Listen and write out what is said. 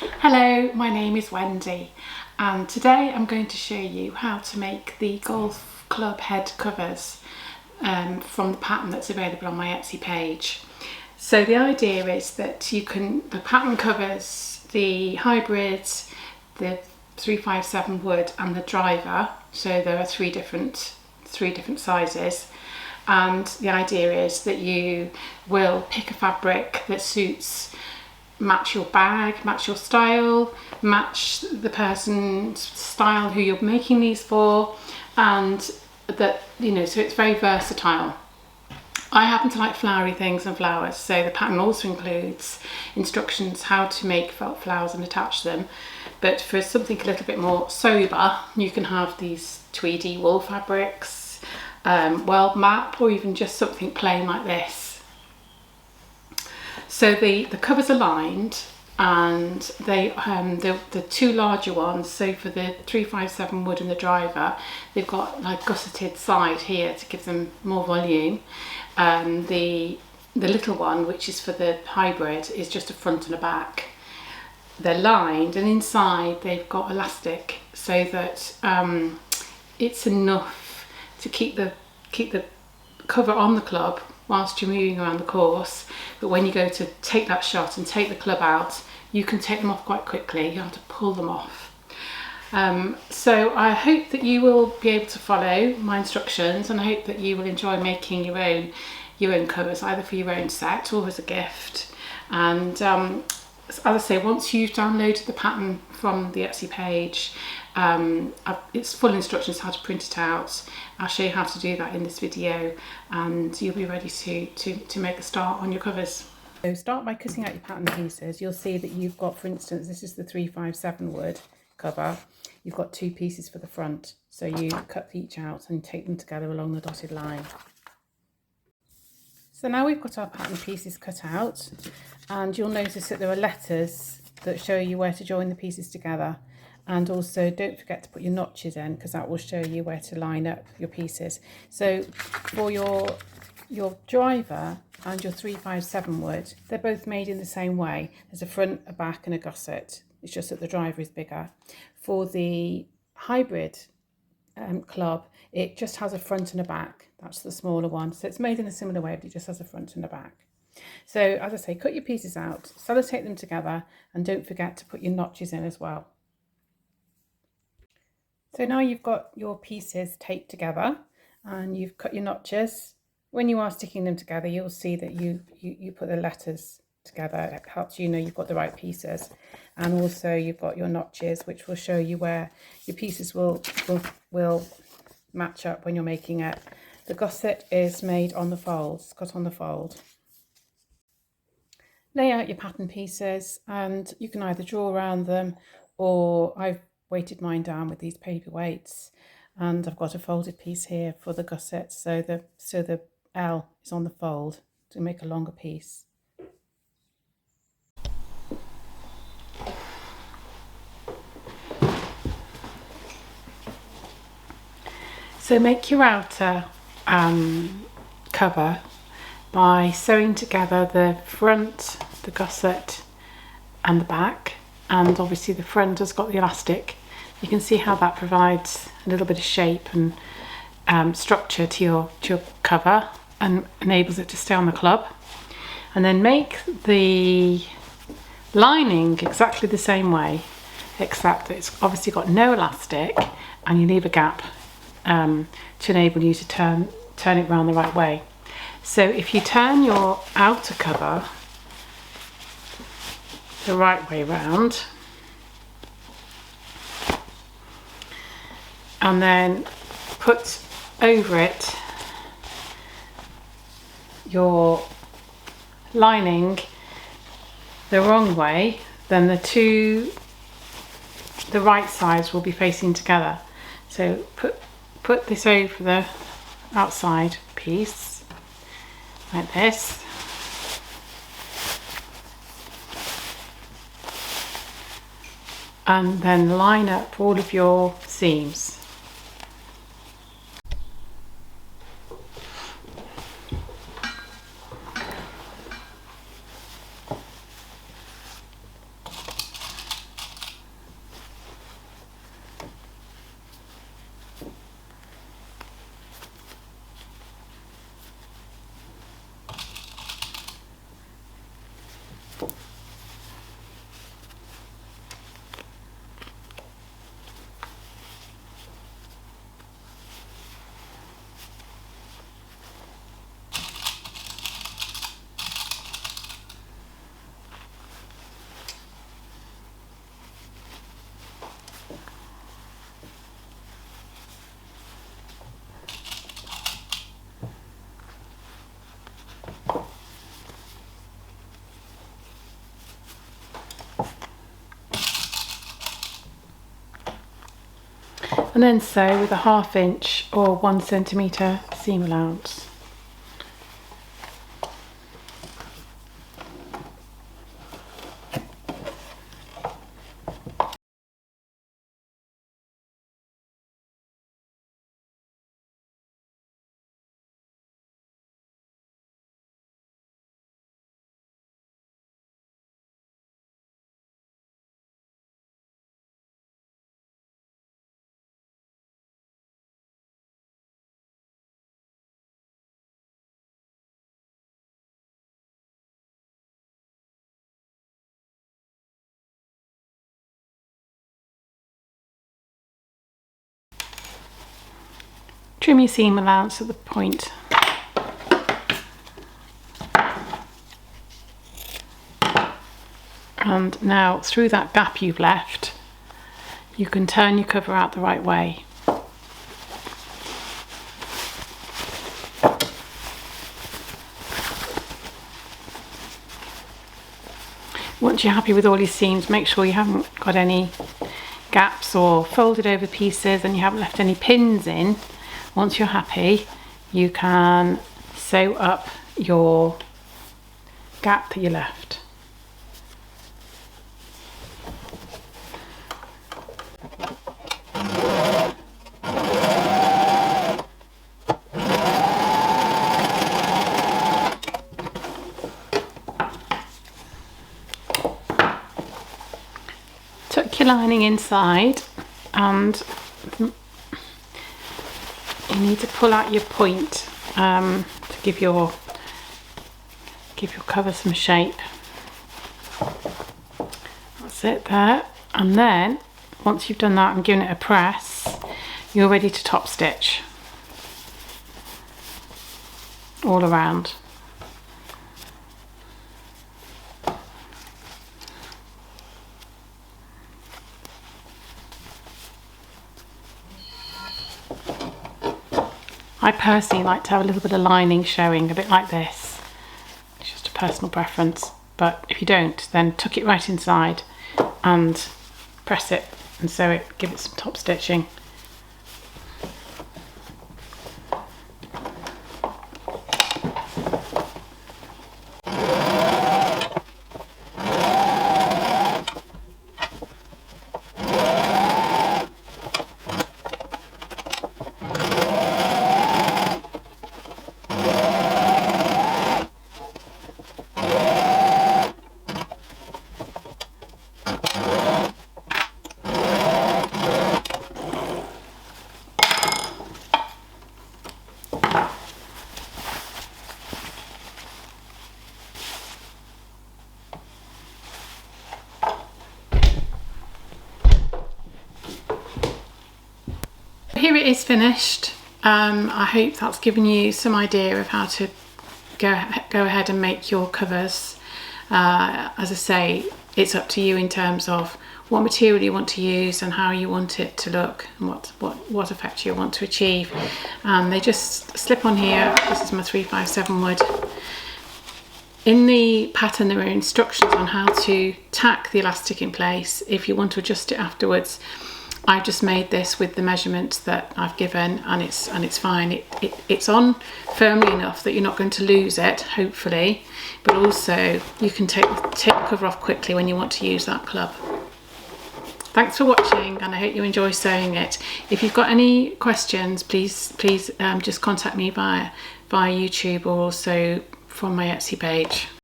Hello, my name is Wendy and today I'm going to show you how to make the golf club head covers from the pattern that's available on my Etsy page. So the idea is that the pattern covers the hybrid, the 357 wood and the driver, so there are three different sizes. And the idea is that you will pick a fabric that match your bag, match your style, match the person's style who you're making these for, and so it's very versatile. I happen to like flowery things and flowers, so the pattern also includes instructions how to make felt flowers and attach them. But for something a little bit more sober, you can have these tweedy wool fabrics, map, or even just something plain like this. So the covers are lined, and the two larger ones, so for the 357 wood and the driver, they've got like gusseted side here to give them more volume. The little one, which is for the hybrid, is just a front and a back. They're lined, and inside they've got elastic so that it's enough to keep the cover on the club whilst you're moving around the course, but when you go to take that shot and take the club out, you can take them off quite quickly. You have to pull them off. So I hope that you will be able to follow my instructions, and I hope that you will enjoy making your own covers, either for your own set or as a gift. And as I say, once you've downloaded the pattern from the Etsy page, it's full instructions how to print it out. I'll show you how to do that in this video, and you'll be ready to make a start on your covers. So start by cutting out your pattern pieces. You'll see that you've got, for instance, this is the 357 wood cover. You've got two pieces for the front, so you cut each out and take them together along the dotted line. So now we've got our pattern pieces cut out, and you'll notice that there are letters that show you where to join the pieces together. And also don't forget to put your notches in, because that will show you where to line up your pieces. So for your driver and your 357 wood, they're both made in the same way. There's a front, a back and a gusset. It's just that the driver is bigger. For the hybrid club, it just has a front and a back. That's the smaller one. So it's made in a similar way, but it just has a front and a back. So as I say, cut your pieces out, sellotape them together, and don't forget to put your notches in as well. So now you've got your pieces taped together and you've cut your notches. When you are sticking them together, you'll see that you put the letters together. It helps you know you've got the right pieces. And also you've got your notches, which will show you where your pieces will match up when you're making it. The gusset is made on the folds, cut on the fold. Lay out your pattern pieces, and you can either draw around them, or I've weighted mine down with these paper weights, and I've got a folded piece here for the gusset, so the L is on the fold to make a longer piece. So make your outer cover by sewing together the front, the gusset and the back, and obviously the front has got the elastic. You can see how that provides a little bit of shape and structure to your cover and enables it to stay on the club. And then make the lining exactly the same way, except that it's obviously got no elastic, and you leave a gap to enable you to turn it around the right way. So if you turn your outer cover the right way round, and then put over it your lining the wrong way, then the right sides will be facing together. So put this over the outside piece like this, and then line up all of your seams. and then sew with a 1/2 inch or 1 centimetre seam allowance. Trim your seam allowance at the point. And now through that gap you've left, you can turn your cover out the right way. Once you're happy with all your seams, make sure you haven't got any gaps or folded over pieces and you haven't left any pins in. Once you're happy, you can sew up your gap that you left. Tuck your lining inside, and you need to pull out your point to give your cover some shape. That's it there. And then once you've done that and given it a press, you're ready to top stitch all around. I personally like to have a little bit of lining showing, a bit like this. It's just a personal preference, but if you don't, then tuck it right inside and press it and sew it, give it some top stitching. Here it is finished. I hope that's given you some idea of how to go ahead and make your covers. As I say, it's up to you in terms of what material you want to use and how you want it to look and what effect you want to achieve. They just slip on here. This is my 357 wood. In the pattern there are instructions on how to tack the elastic in place if you want to adjust it afterwards. I've just made this with the measurements that I've given, and it's fine. It's on firmly enough that you're not going to lose it, hopefully, but also you can take the cover off quickly when you want to use that club. Thanks for watching, and I hope you enjoy sewing it. If you've got any questions, please just contact me via YouTube or also from my Etsy page.